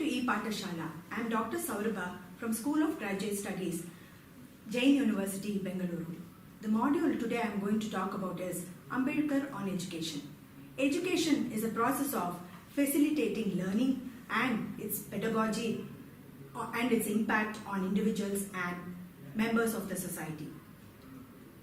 to ePathashala. I am Dr. Saurabha from School of Graduate Studies, Jain University, Bengaluru. The module today I am going to talk about is Ambedkar on education. Education is a process of facilitating learning and its pedagogy and its impact on individuals and members of the society.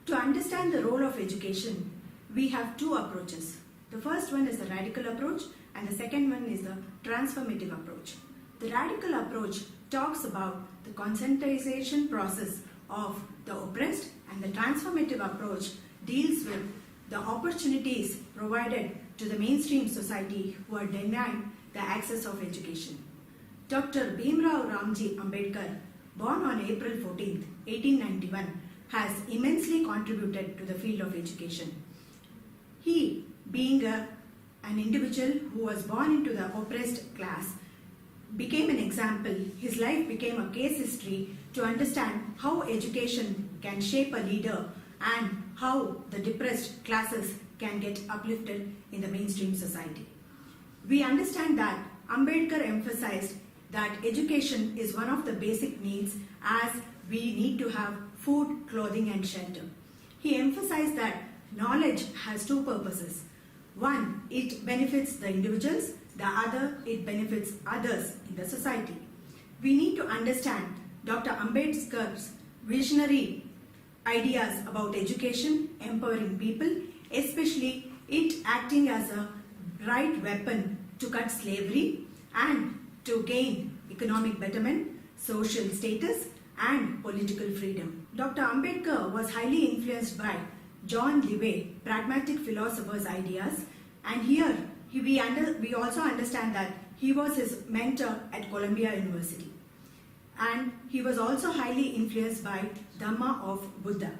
To understand the role of education, we have two approaches. The first one is the radical approach and the second one is the transformative approach. The radical approach talks about the conscientization process of the oppressed, and the transformative approach deals with the opportunities provided to the mainstream society who are denied the access of education. Dr. Bhimrao Ramji Ambedkar, born on April 14, 1891, has immensely contributed to the field of education. He, being an individual who was born into the oppressed class, became an example. His life became a case history to understand how education can shape a leader and how the depressed classes can get uplifted in the mainstream society. We understand that Ambedkar emphasized that education is one of the basic needs, as we need to have food, clothing and shelter. He emphasized that knowledge has two purposes. One, it benefits the individuals. The other, it benefits others in the society. We need to understand Dr. Ambedkar's visionary ideas about education, empowering people, especially it acting as a right weapon to cut slavery and to gain economic betterment, social status and political freedom. Dr. Ambedkar was highly influenced by John Dewey, pragmatic philosopher's ideas, and here we also understand that he was his mentor at Columbia University. And he was also highly influenced by Dhamma of Buddha.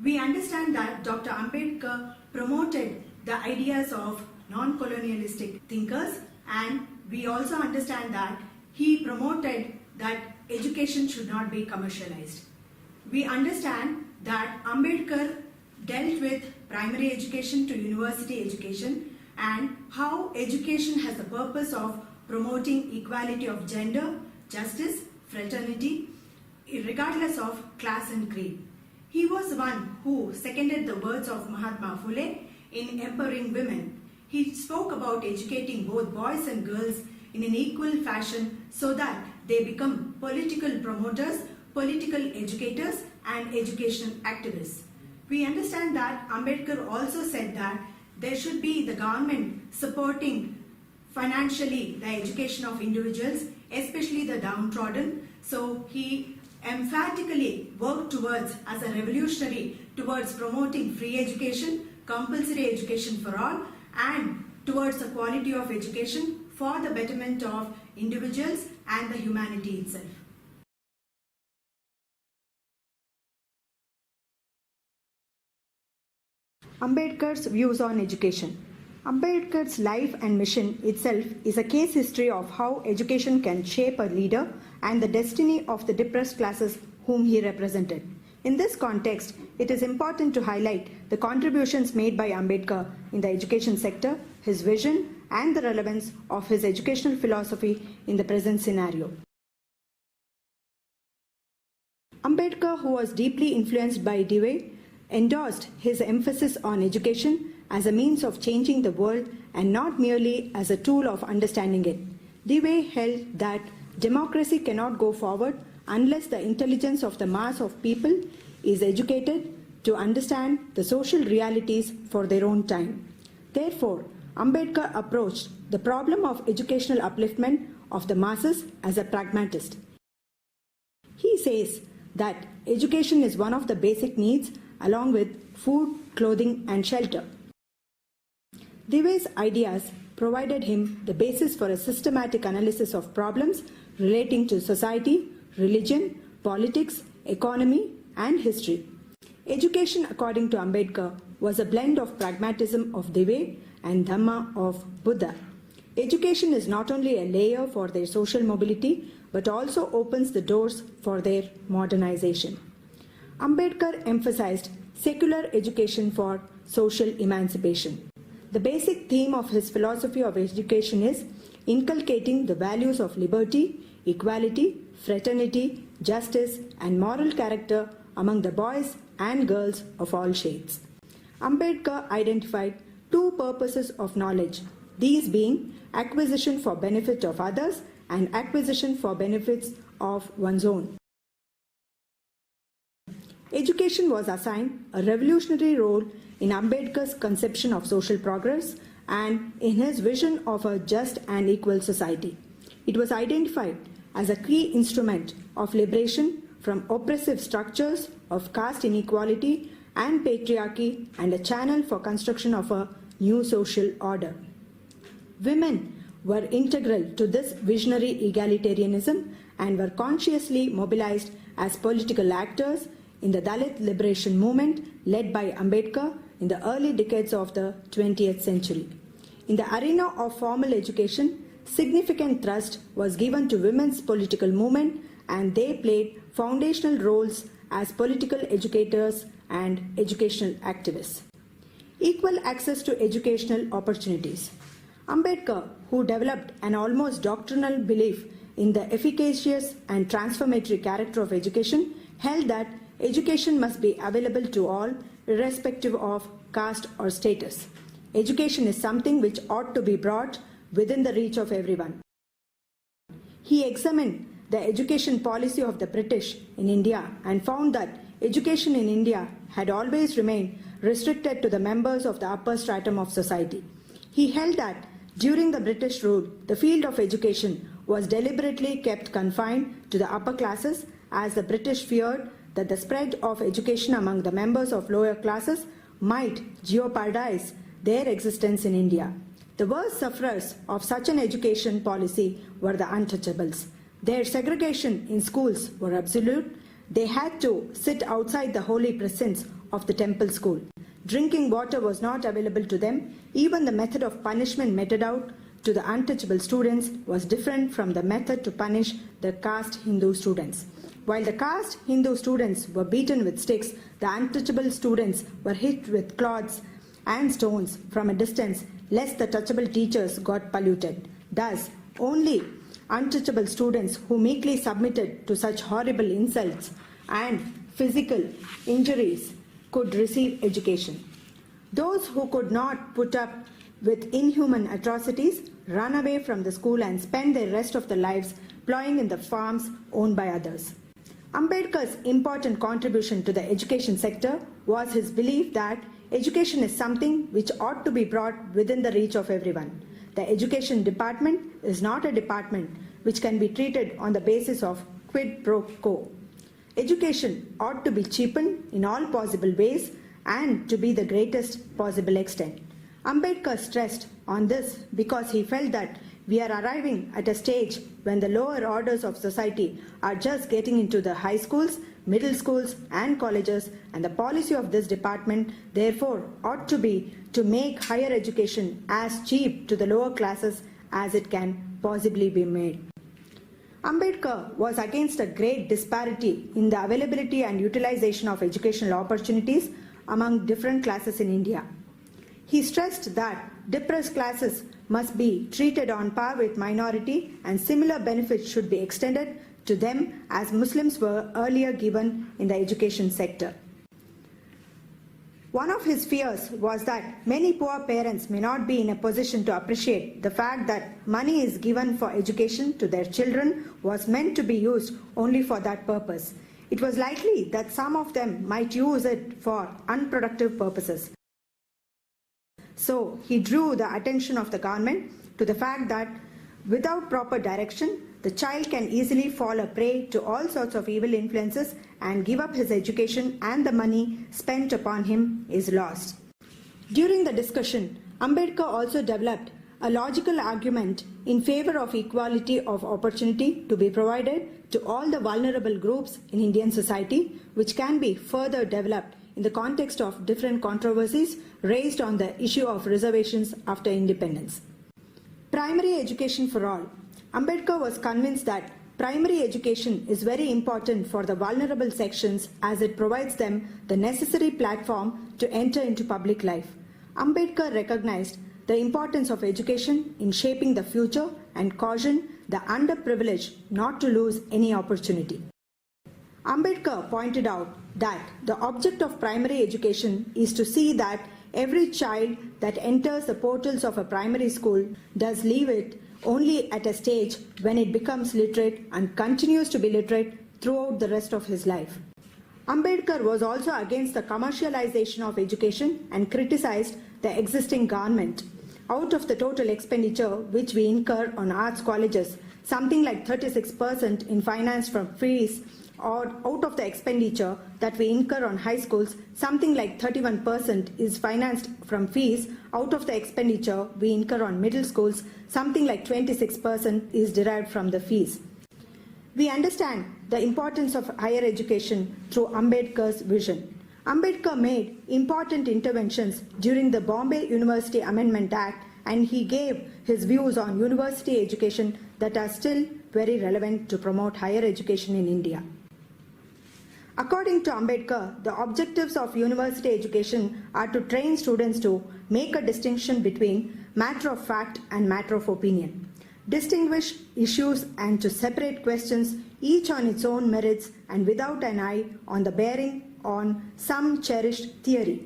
We understand that Dr. Ambedkar promoted the ideas of non-colonialistic thinkers, and we also understand that he promoted that education should not be commercialized. We understand that Ambedkar dealt with primary education to university education and how education has the purpose of promoting equality of gender, justice, fraternity, regardless of class and creed. He was one who seconded the words of Mahatma Phule in empowering women. He spoke about educating both boys and girls in an equal fashion so that they become political promoters, political educators and educational activists. We understand that Ambedkar also said that there should be the government supporting financially the education of individuals, especially the downtrodden. So he emphatically worked towards, as a revolutionary, towards promoting free education, compulsory education for all, and towards the quality of education for the betterment of individuals and the humanity itself. Ambedkar's views on education. Ambedkar's life and mission itself is a case history of how education can shape a leader and the destiny of the depressed classes whom he represented. In this context, it is important to highlight the contributions made by Ambedkar in the education sector, his vision, and the relevance of his educational philosophy in the present scenario. Ambedkar, who was deeply influenced by Dewey, endorsed his emphasis on education as a means of changing the world and not merely as a tool of understanding it. Dewey held that democracy cannot go forward unless the intelligence of the mass of people is educated to understand the social realities for their own time. Therefore, Ambedkar approached the problem of educational upliftment of the masses as a pragmatist. He says that education is one of the basic needs along with food, clothing and shelter. Dewey's ideas provided him the basis for a systematic analysis of problems relating to society, religion, politics, economy and history. Education, according to Ambedkar, was a blend of pragmatism of Dewey and Dhamma of Buddha. Education is not only a layer for their social mobility, but also opens the doors for their modernization. Ambedkar emphasized secular education for social emancipation. The basic theme of his philosophy of education is inculcating the values of liberty, equality, fraternity, justice, and moral character among the boys and girls of all shades. Ambedkar identified two purposes of knowledge, these being acquisition for benefit of others and acquisition for benefits of one's own. Education was assigned a revolutionary role in Ambedkar's conception of social progress and in his vision of a just and equal society. It was identified as a key instrument of liberation from oppressive structures of caste inequality and patriarchy and a channel for construction of a new social order. Women were integral to this visionary egalitarianism and were consciously mobilized as political actors in the Dalit liberation movement led by Ambedkar in the early decades of the 20th century. In the arena of formal education, significant thrust was given to women's political movement and they played foundational roles as political educators and educational activists. Equal access to educational opportunities. Ambedkar, who developed an almost doctrinal belief in the efficacious and transformatory character of education, held that education must be available to all, irrespective of caste or status. Education is something which ought to be brought within the reach of everyone. He examined the education policy of the British in India and found that education in India had always remained restricted to the members of the upper stratum of society. He held that during the British rule, the field of education was deliberately kept confined to the upper classes as the British feared that the spread of education among the members of lower classes might jeopardize their existence in India. The worst sufferers of such an education policy were the untouchables. Their segregation in schools were absolute. They had to sit outside the holy precincts of the temple school. Drinking water was not available to them. Even the method of punishment meted out to the untouchable students was different from the method to punish the caste Hindu students. While the caste Hindu students were beaten with sticks, the untouchable students were hit with clods and stones from a distance, lest the touchable teachers got polluted. Thus, only untouchable students who meekly submitted to such horrible insults and physical injuries could receive education. Those who could not put up with inhuman atrocities run away from the school and spend the rest of their lives ploughing in the farms owned by others. Ambedkar's important contribution to the education sector was his belief that education is something which ought to be brought within the reach of everyone. The education department is not a department which can be treated on the basis of quid pro quo. Education ought to be cheapened in all possible ways and to be the greatest possible extent. Ambedkar stressed on this because he felt that we are arriving at a stage when the lower orders of society are just getting into the high schools, middle schools and colleges, and the policy of this department therefore ought to be to make higher education as cheap to the lower classes as it can possibly be made. Ambedkar was against a great disparity in the availability and utilization of educational opportunities among different classes in India. He stressed that depressed classes must be treated on par with minority and similar benefits should be extended to them as Muslims were earlier given in the education sector. One of his fears was that many poor parents may not be in a position to appreciate the fact that money is given for education to their children was meant to be used only for that purpose. It was likely that some of them might use it for unproductive purposes. So he drew the attention of the government to the fact that without proper direction, the child can easily fall a prey to all sorts of evil influences and give up his education, and the money spent upon him is lost. During the discussion, Ambedkar also developed a logical argument in favor of equality of opportunity to be provided to all the vulnerable groups in Indian society, which can be further developed in the context of different controversies raised on the issue of reservations after independence. Primary education for all. Ambedkar was convinced that primary education is very important for the vulnerable sections as it provides them the necessary platform to enter into public life. Ambedkar recognized the importance of education in shaping the future and cautioned the underprivileged not to lose any opportunity. Ambedkar pointed out that the object of primary education is to see that every child that enters the portals of a primary school does leave it only at a stage when it becomes literate and continues to be literate throughout the rest of his life. Ambedkar was also against the commercialization of education and criticized the existing government. Out of the total expenditure which we incur on arts colleges, something like 36% in finance from fees, or out of the expenditure that we incur on high schools, something like 31% is financed from fees. Out of the expenditure we incur on middle schools, something like 26% is derived from the fees. We understand the importance of higher education through Ambedkar's vision. Ambedkar made important interventions during the Bombay University Amendment Act, and he gave his views on university education that are still very relevant to promote higher education in India. According to Ambedkar, the objectives of university education are to train students to make a distinction between matter of fact and matter of opinion, distinguish issues and to separate questions each on its own merits and without an eye on the bearing on some cherished theory,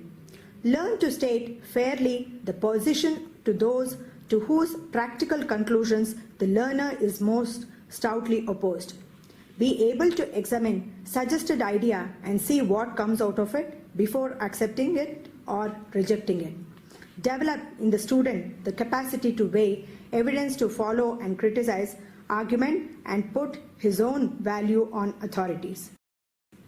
learn to state fairly the position to those to whose practical conclusions the learner is most stoutly opposed, be able to examine suggested idea and see what comes out of it before accepting it or rejecting it, develop in the student the capacity to weigh evidence, to follow and criticize argument and put his own value on authorities.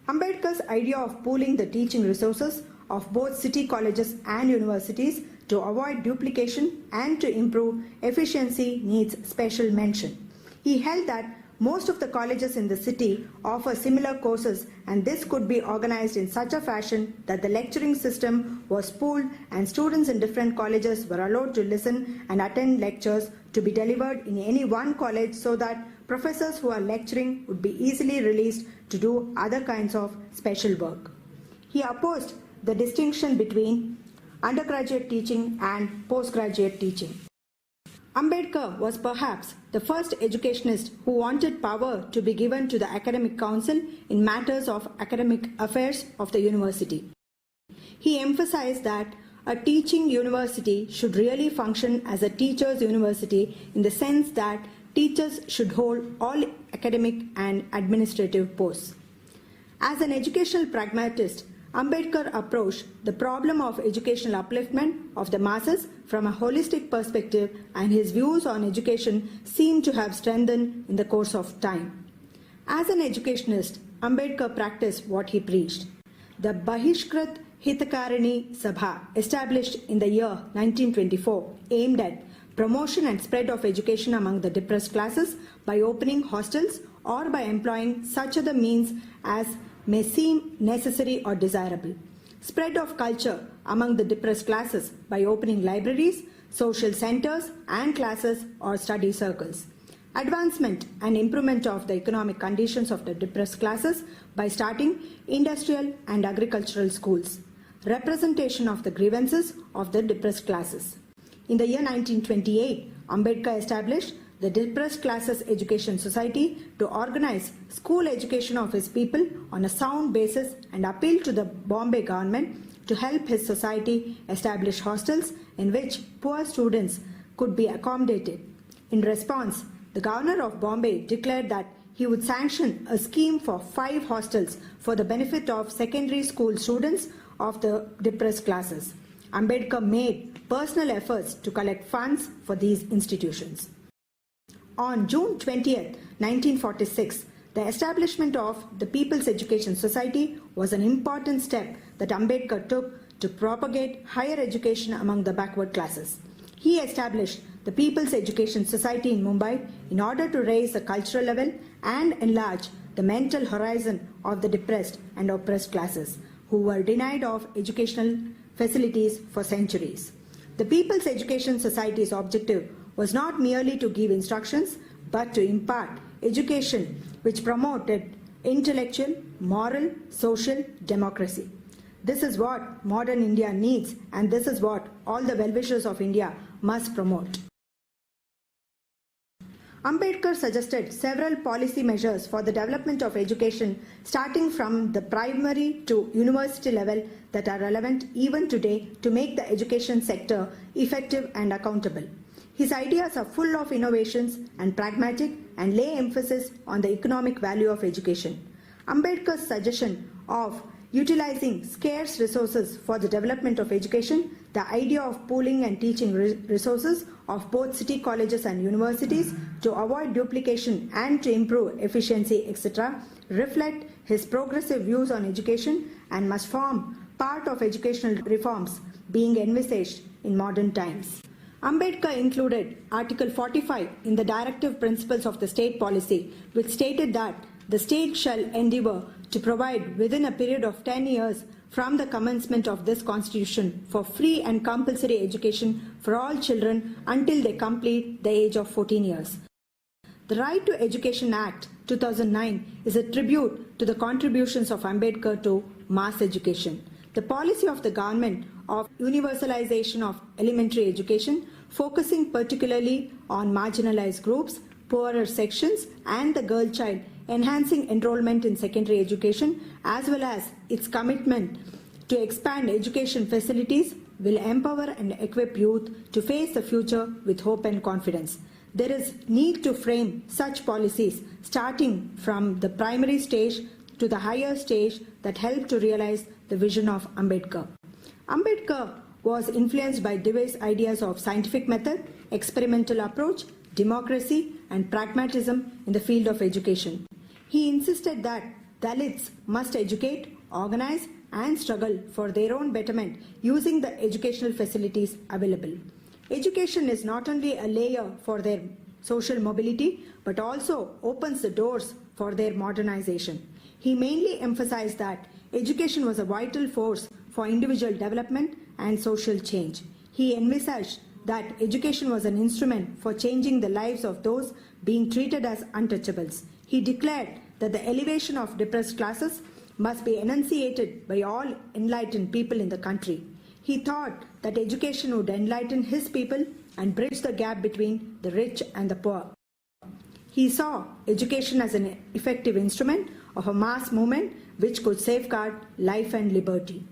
Ambedkar's idea of pooling the teaching resources of both city colleges and universities to avoid duplication and to improve efficiency needs special mention. He held that most of the colleges in the city offer similar courses, and this could be organized in such a fashion that the lecturing system was pooled and students in different colleges were allowed to listen and attend lectures to be delivered in any one college so that professors who are lecturing would be easily released to do other kinds of special work. He opposed the distinction between undergraduate teaching and postgraduate teaching. Ambedkar was perhaps the first educationist who wanted power to be given to the academic council in matters of academic affairs of the university. He emphasized that a teaching university should really function as a teachers' university in the sense that teachers should hold all academic and administrative posts. As an educational pragmatist, Ambedkar approached the problem of educational upliftment of the masses from a holistic perspective, and his views on education seem to have strengthened in the course of time. As an educationist, Ambedkar practiced what he preached. The Bahishkrit Hitakarani Sabha, established in the year 1924, aimed at promotion and spread of education among the depressed classes by opening hostels or by employing such other means as may seem necessary or desirable. Spread of culture among the depressed classes by opening libraries, social centers and classes or study circles. Advancement and improvement of the economic conditions of the depressed classes by starting industrial and agricultural schools. Representation of the grievances of the depressed classes. In the year 1928, Ambedkar established the Depressed Classes Education Society to organize school education of his people on a sound basis and appealed to the Bombay government to help his society establish hostels in which poor students could be accommodated. In response, the governor of Bombay declared that he would sanction a scheme for 5 hostels for the benefit of secondary school students of the depressed classes. Ambedkar made personal efforts to collect funds for these institutions. On June 20, 1946, the establishment of the People's Education Society was an important step that Ambedkar took to propagate higher education among the backward classes. He established the People's Education Society in Mumbai in order to raise the cultural level and enlarge the mental horizon of the depressed and oppressed classes who were denied of educational facilities for centuries. The People's Education Society's objective was not merely to give instructions, but to impart education which promoted intellectual, moral, social democracy. This is what modern India needs, and this is what all the well-wishers of India must promote. Ambedkar suggested several policy measures for the development of education starting from the primary to university level that are relevant even today to make the education sector effective and accountable. His ideas are full of innovations and pragmatic and lay emphasis on the economic value of education. Ambedkar's suggestion of utilizing scarce resources for the development of education, the idea of pooling and teaching resources of both city colleges and universities to avoid duplication and to improve efficiency, etc., reflect his progressive views on education and must form part of educational reforms being envisaged in modern times. Ambedkar included Article 45 in the Directive Principles of the State Policy, which stated that the state shall endeavour to provide within a period of 10 years from the commencement of this Constitution for free and compulsory education for all children until they complete the age of 14 years. The Right to Education Act 2009 is a tribute to the contributions of Ambedkar to mass education. The policy of the government of universalization of elementary education, focusing particularly on marginalized groups, poorer sections, and the girl child, enhancing enrollment in secondary education, as well as its commitment to expand education facilities, will empower and equip youth to face the future with hope and confidence. There is need to frame such policies starting from the primary stage to the higher stage that help to realize the vision of Ambedkar. Ambedkar was influenced by diverse ideas of scientific method, experimental approach, democracy, and pragmatism in the field of education. He insisted that Dalits must educate, organize, and struggle for their own betterment using the educational facilities available. Education is not only a layer for their social mobility, but also opens the doors for their modernization. He mainly emphasized that education was a vital force for individual development and social change. He envisaged that education was an instrument for changing the lives of those being treated as untouchables. He declared that the elevation of depressed classes must be enunciated by all enlightened people in the country. He thought that education would enlighten his people and bridge the gap between the rich and the poor. He saw education as an effective instrument of a mass movement which could safeguard life and liberty.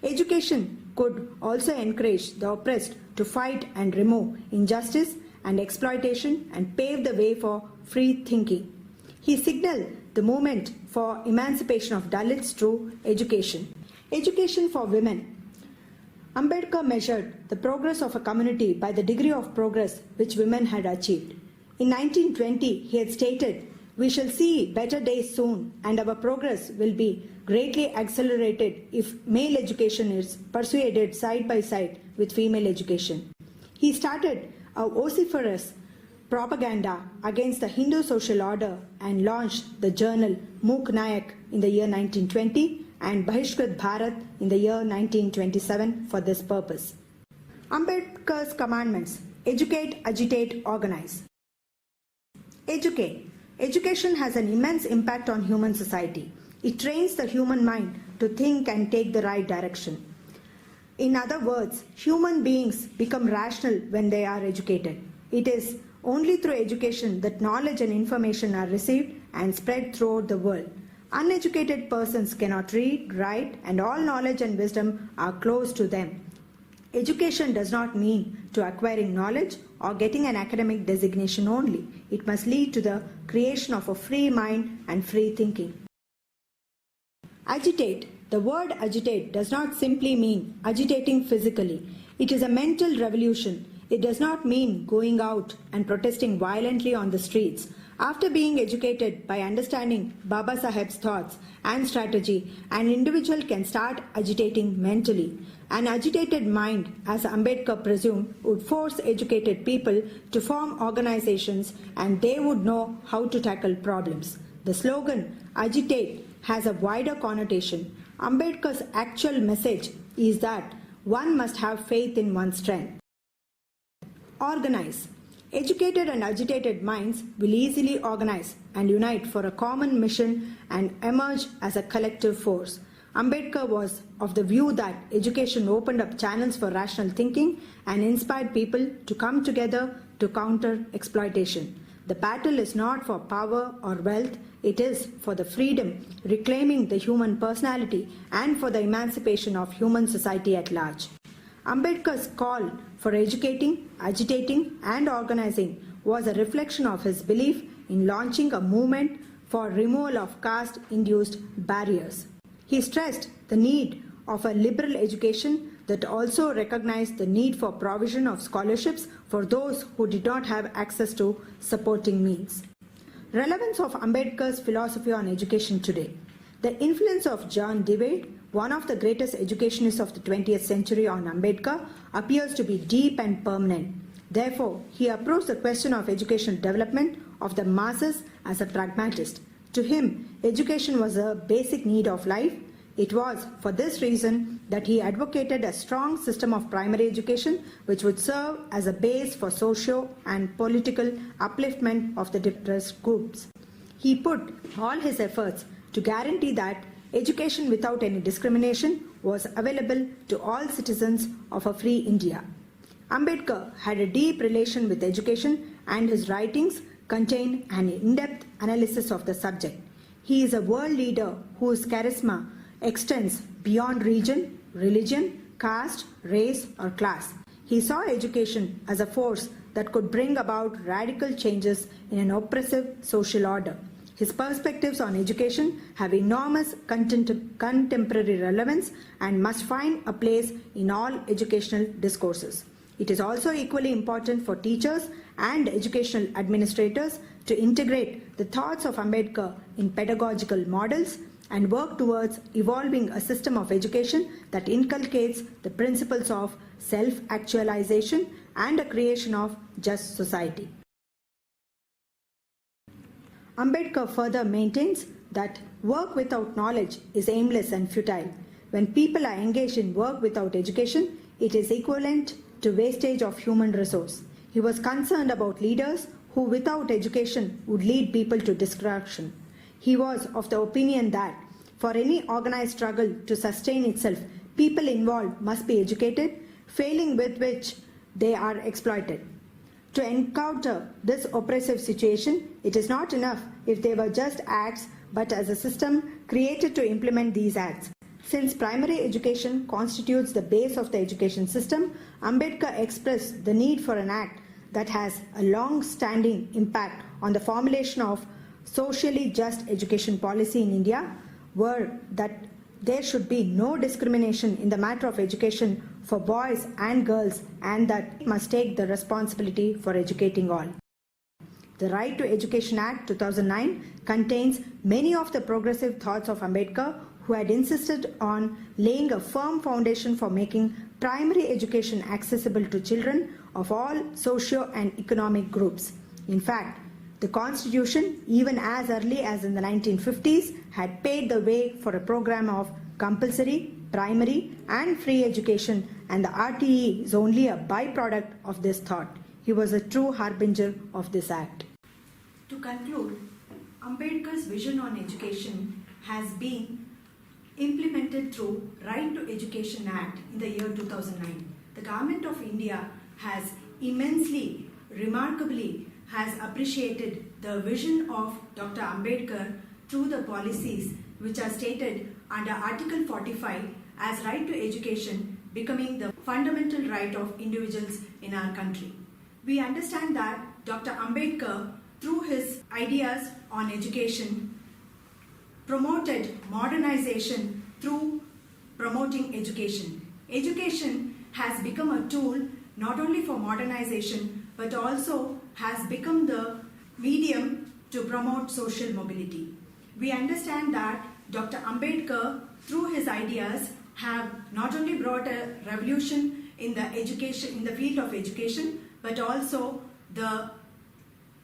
Education could also encourage the oppressed to fight and remove injustice and exploitation and pave the way for free thinking. He signaled the movement for emancipation of Dalits through education. Education for women. Ambedkar measured the progress of a community by the degree of progress which women had achieved. In 1920, he had stated, "We shall see better days soon, and our progress will be greatly accelerated if male education is persuaded side by side with female education." He started a vociferous propaganda against the Hindu social order and launched the journal Mook Nayak in the year 1920 and Bahishkrit Bharat in the year 1927 for this purpose. Ambedkar's commandments: educate, agitate, organize. Educate. Education has an immense impact on human society. It trains the human mind to think and take the right direction. In other words, human beings become rational when they are educated. It is only through education that knowledge and information are received and spread throughout the world. Uneducated persons cannot read, write, and all knowledge and wisdom are closed to them. Education does not mean to acquiring knowledge or getting an academic designation only. It must lead to the creation of a free mind and free thinking. Agitate. The word agitate does not simply mean agitating physically. It is a mental revolution. It does not mean going out and protesting violently on the streets. After being educated by understanding Baba Saheb's thoughts and strategy, an individual can start agitating mentally. An agitated mind, as Ambedkar presumed, would force educated people to form organizations, and they would know how to tackle problems. The slogan, agitate, has a wider connotation. Ambedkar's actual message is that one must have faith in one's strength. Organize. Educated and agitated minds will easily organize and unite for a common mission and emerge as a collective force. Ambedkar was of the view that education opened up channels for rational thinking and inspired people to come together to counter exploitation. The battle is not for power or wealth, it is for the freedom, reclaiming the human personality, and for the emancipation of human society at large. Ambedkar's call for educating, agitating, and organizing was a reflection of his belief in launching a movement for removal of caste-induced barriers. He stressed the need of a liberal education that also recognized the need for provision of scholarships for those who did not have access to supporting means. Relevance of Ambedkar's philosophy on education today. The influence of John Dewey, one of the greatest educationists of the 20th century, on Ambedkar appears to be deep and permanent. Therefore, he approached the question of educational development of the masses as a pragmatist. To him, education was a basic need of life. It was for this reason that he advocated a strong system of primary education which would serve as a base for socio and political upliftment of the depressed groups. He put all his efforts to guarantee that education without any discrimination was available to all citizens of a free India. Ambedkar had a deep relation with education, and his writings contain an in-depth analysis of the subject. He is a world leader whose charisma extends beyond region, religion, caste, race, or class. He saw education as a force that could bring about radical changes in an oppressive social order. His perspectives on education have enormous contemporary relevance and must find a place in all educational discourses. It is also equally important for teachers and educational administrators to integrate the thoughts of Ambedkar in pedagogical models and work towards evolving a system of education that inculcates the principles of self-actualization and a creation of just society. Ambedkar further maintains that work without knowledge is aimless and futile. When people are engaged in work without education, it is equivalent to wastage of human resource. He was concerned about leaders who without education would lead people to destruction. He was of the opinion that for any organized struggle to sustain itself, people involved must be educated, failing with which they are exploited. To encounter this oppressive situation, it is not enough if they were just acts, but as a system created to implement these acts. Since primary education constitutes the base of the education system, Ambedkar expressed the need for an act that has a long-standing impact on the formulation of socially just education policy in India, were that there should be no discrimination in the matter of education for boys and girls, and that it must take the responsibility for educating all. The Right to Education Act 2009 contains many of the progressive thoughts of Ambedkar, who had insisted on laying a firm foundation for making primary education accessible to children of all socio and economic groups. In fact, the Constitution, even as early as in the 1950s, had paved the way for a program of compulsory, primary, and free education, and the RTE is only a byproduct of this thought. He was a true harbinger of this act. To conclude, Ambedkar's vision on education has been implemented through Right to Education Act in the year 2009. The Government of India has immensely, remarkably has appreciated the vision of Dr. Ambedkar through the policies which are stated under Article 45 as right to education becoming the fundamental right of individuals in our country. We understand that Dr. Ambedkar, through his ideas on education, promoted modernization through promoting education. Education has become a tool not only for modernization but also has become the medium to promote social mobility. We understand that Dr. Ambedkar, through his ideas, have not only brought a revolution in the field of education, but also the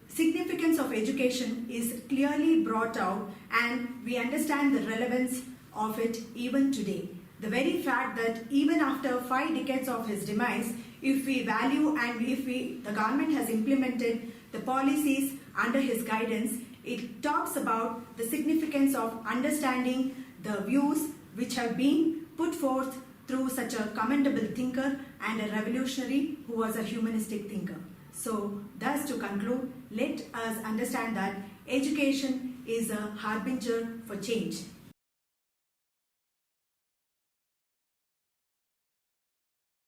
significance of education is clearly brought out, and we understand the relevance of it even today. The very fact that even after 5 decades of his demise, if we value and if the government has implemented the policies under his guidance, it talks about the significance of understanding the views, which have been put forth through such a commendable thinker and a revolutionary who was a humanistic thinker. So, thus to conclude, let us understand that education is a harbinger for change.